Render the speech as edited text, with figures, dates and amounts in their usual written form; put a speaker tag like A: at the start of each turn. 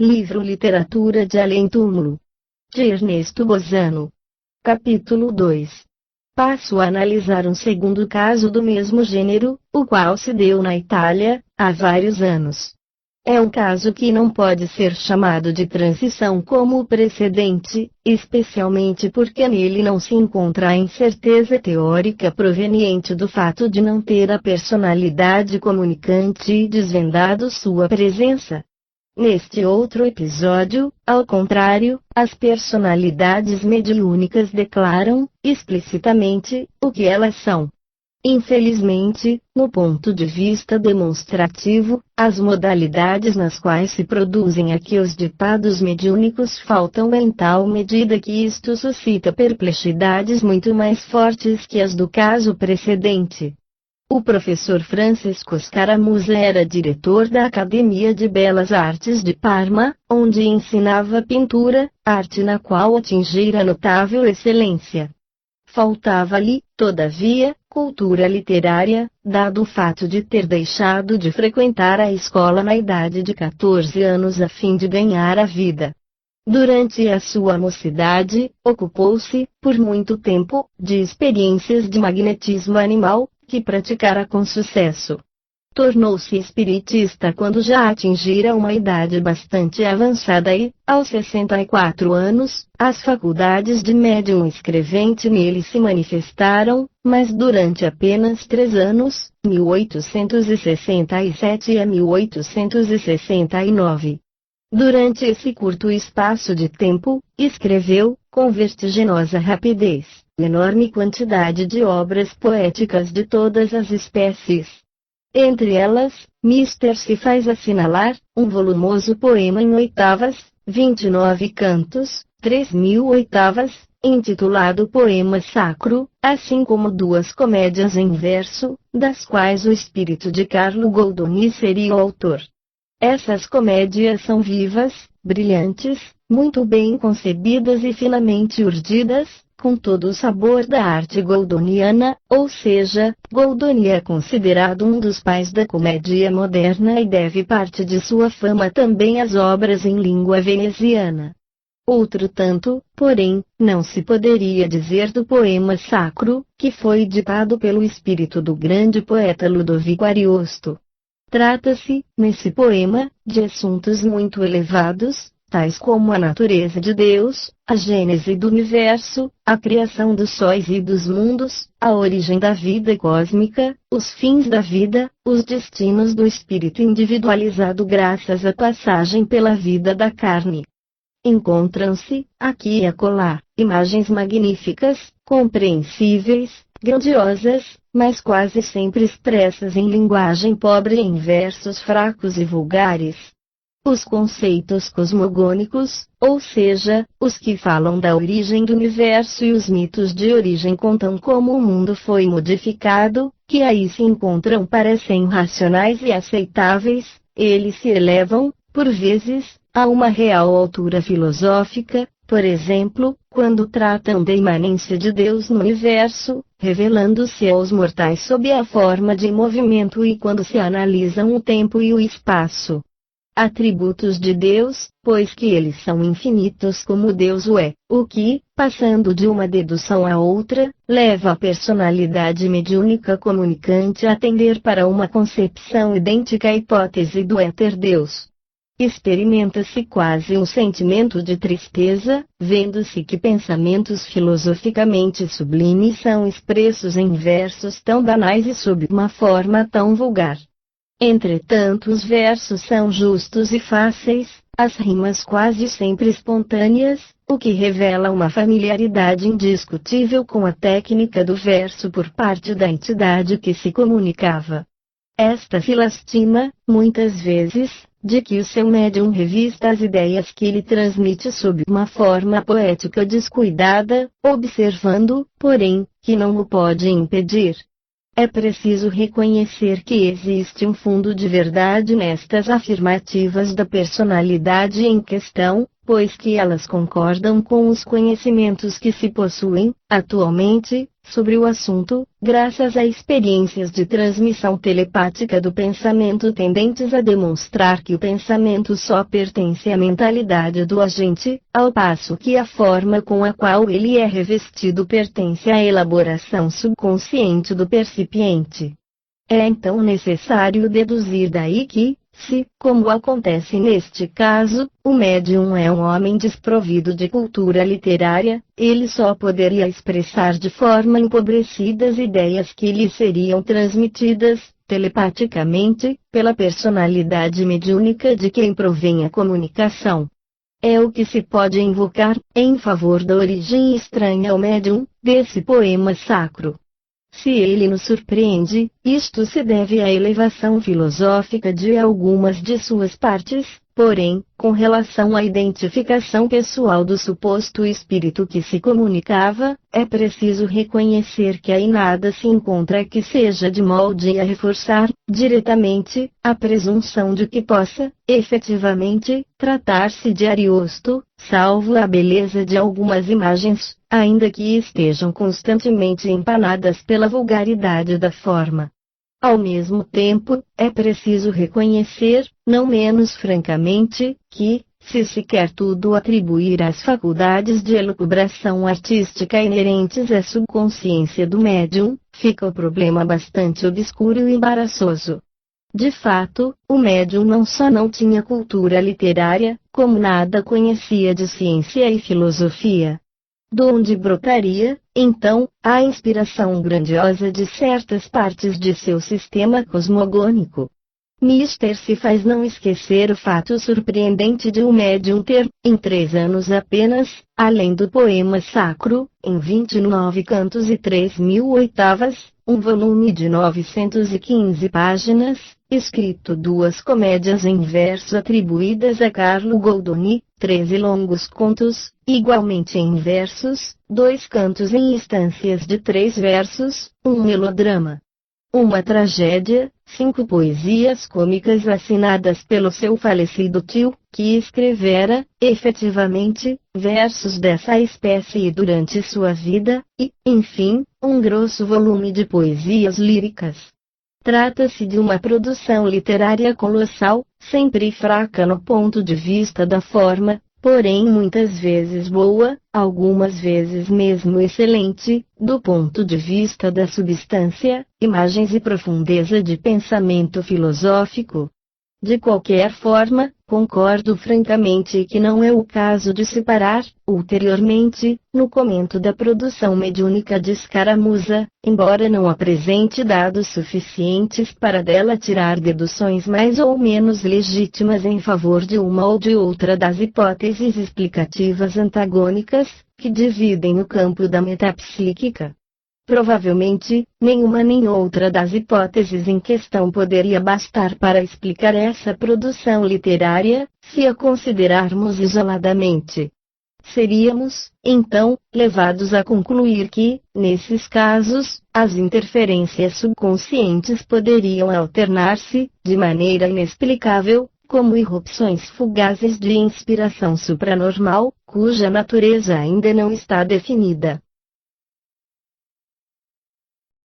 A: Livro Literatura de Além-Túmulo, de Ernesto Bozano. Capítulo 2. Passo a analisar um segundo caso do mesmo gênero, o qual se deu na Itália, há vários anos. É um caso que não pode ser chamado de transição como o precedente, especialmente porque nele não se encontra a incerteza teórica proveniente do fato de não ter a personalidade comunicante e desvendado sua presença. Neste outro episódio, ao contrário, as personalidades mediúnicas declaram, explicitamente, o que elas são. Infelizmente, no ponto de vista demonstrativo, as modalidades nas quais se produzem aqui os ditados mediúnicos faltam em tal medida que isto suscita perplexidades muito mais fortes que as do caso precedente. O professor Francisco Scaramuza era diretor da Academia de Belas Artes de Parma, onde ensinava pintura, arte na qual atingira notável excelência. Faltava-lhe, todavia, cultura literária, dado o fato de ter deixado de frequentar a escola na idade de 14 anos a fim de ganhar a vida. Durante a sua mocidade, ocupou-se, por muito tempo, de experiências de magnetismo animal, que praticara com sucesso. Tornou-se espiritista quando já atingira uma idade bastante avançada e, aos 64 anos, as faculdades de médium escrevente nele se manifestaram, mas durante apenas 3 anos, 1867 a 1869. Durante esse curto espaço de tempo, escreveu, com vertiginosa rapidez, enorme quantidade de obras poéticas de todas as espécies. Entre elas, Mister se faz assinalar, um volumoso poema em oitavas, 29 cantos, 3.000 oitavas, intitulado Poema Sacro, assim como 2 comédias em verso, das quais o espírito de Carlo Goldoni seria o autor. Essas comédias são vivas, brilhantes, muito bem concebidas e finamente urdidas, com todo o sabor da arte goldoniana, ou seja, Goldoni é considerado um dos pais da comédia moderna e deve parte de sua fama também às obras em língua veneziana. Outro tanto, porém, não se poderia dizer do poema sacro, que foi ditado pelo espírito do grande poeta Ludovico Ariosto. Trata-se, nesse poema, de assuntos muito elevados, tais como a natureza de Deus, a gênese do universo, a criação dos sóis e dos mundos, a origem da vida cósmica, os fins da vida, os destinos do espírito individualizado graças à passagem pela vida da carne. Encontram-se, aqui e acolá, imagens magníficas, compreensíveis, grandiosas, mas quase sempre expressas em linguagem pobre e em versos fracos e vulgares. Os conceitos cosmogônicos, ou seja, os que falam da origem do universo e os mitos de origem contam como o mundo foi modificado, que aí se encontram parecem racionais e aceitáveis, eles se elevam, por vezes, a uma real altura filosófica, por exemplo, quando tratam da imanência de Deus no universo, revelando-se aos mortais sob a forma de movimento e quando se analisam o tempo e o espaço. Atributos de Deus, pois que eles são infinitos como Deus o é, o que, passando de uma dedução a outra, leva a personalidade mediúnica comunicante a tender para uma concepção idêntica à hipótese do éter Deus. Experimenta-se quase um sentimento de tristeza, vendo-se que pensamentos filosoficamente sublimes são expressos em versos tão banais e sob uma forma tão vulgar. Entretanto, os versos são justos e fáceis, as rimas quase sempre espontâneas, o que revela uma familiaridade indiscutível com a técnica do verso por parte da entidade que se comunicava. Esta se lastima, muitas vezes, de que o seu médium revista as ideias que ele transmite sob uma forma poética descuidada, observando, porém, que não o pode impedir. É preciso reconhecer que existe um fundo de verdade nestas afirmativas da personalidade em questão, pois que elas concordam com os conhecimentos que se possuem, atualmente, sobre o assunto, graças a experiências de transmissão telepática do pensamento tendentes a demonstrar que o pensamento só pertence à mentalidade do agente, ao passo que a forma com a qual ele é revestido pertence à elaboração subconsciente do percipiente. É então necessário deduzir daí que, se, como acontece neste caso, o médium é um homem desprovido de cultura literária, ele só poderia expressar de forma empobrecida as ideias que lhe seriam transmitidas, telepaticamente, pela personalidade mediúnica de quem provém a comunicação. É o que se pode invocar, em favor da origem estranha ao médium, desse poema sacro. Se ele nos surpreende, isto se deve à elevação filosófica de algumas de suas partes, porém, com relação à identificação pessoal do suposto espírito que se comunicava, é preciso reconhecer que aí nada se encontra que seja de molde a reforçar, diretamente, a presunção de que possa, efetivamente, tratar-se de Ariosto, salvo a beleza de algumas imagens, ainda que estejam constantemente empanadas pela vulgaridade da forma. Ao mesmo tempo, é preciso reconhecer, não menos francamente, que, se se quer tudo atribuir às faculdades de elucubração artística inerentes à subconsciência do médium, fica o problema bastante obscuro e embaraçoso. De fato, o médium não só não tinha cultura literária, como nada conhecia de ciência e filosofia. Donde brotaria, então, a inspiração grandiosa de certas partes de seu sistema cosmogônico? Mister se faz não esquecer o fato surpreendente de o médium ter, em 3 anos apenas, além do poema sacro, em 29 cantos e 3.000 oitavas, um volume de 915 páginas, escrito 2 comédias em verso atribuídas a Carlo Goldoni, 13 longos contos, igualmente em versos, 2 cantos em instâncias de 3 versos, um melodrama, uma tragédia, 5 poesias cômicas assinadas pelo seu falecido tio, que escrevera, efetivamente, versos dessa espécie durante sua vida, e, enfim, um grosso volume de poesias líricas. Trata-se de uma produção literária colossal, sempre fraca no ponto de vista da forma, porém muitas vezes boa, algumas vezes mesmo excelente, do ponto de vista da substância, imagens e profundeza de pensamento filosófico. De qualquer forma, concordo francamente que não é o caso de separar, ulteriormente, no comento da produção mediúnica de Escaramuza, embora não apresente dados suficientes para dela tirar deduções mais ou menos legítimas em favor de uma ou de outra das hipóteses explicativas antagônicas, que dividem o campo da metapsíquica. Provavelmente, nenhuma nem outra das hipóteses em questão poderia bastar para explicar essa produção literária, se a considerarmos isoladamente. Seríamos, então, levados a concluir que, nesses casos, as interferências subconscientes poderiam alternar-se, de maneira inexplicável, como irrupções fugazes de inspiração supranormal, cuja natureza ainda não está definida.